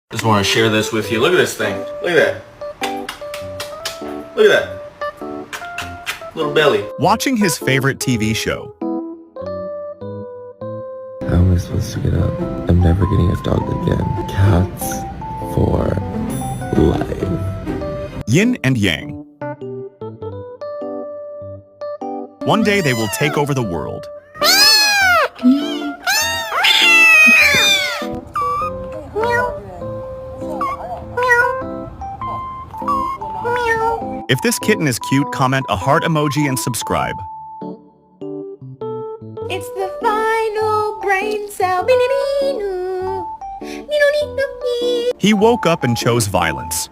Just want to share this with you. Look at this thing. Look at that. Look at that. Little belly. Watching his favorite TV show. How am I supposed to get up? I'm never getting a dog again. Cats for life. Yin and Yang. One day they will take over the world. If this kitten is cute, comment a heart emoji and subscribe. It's the final brain cell. He woke up and chose violence.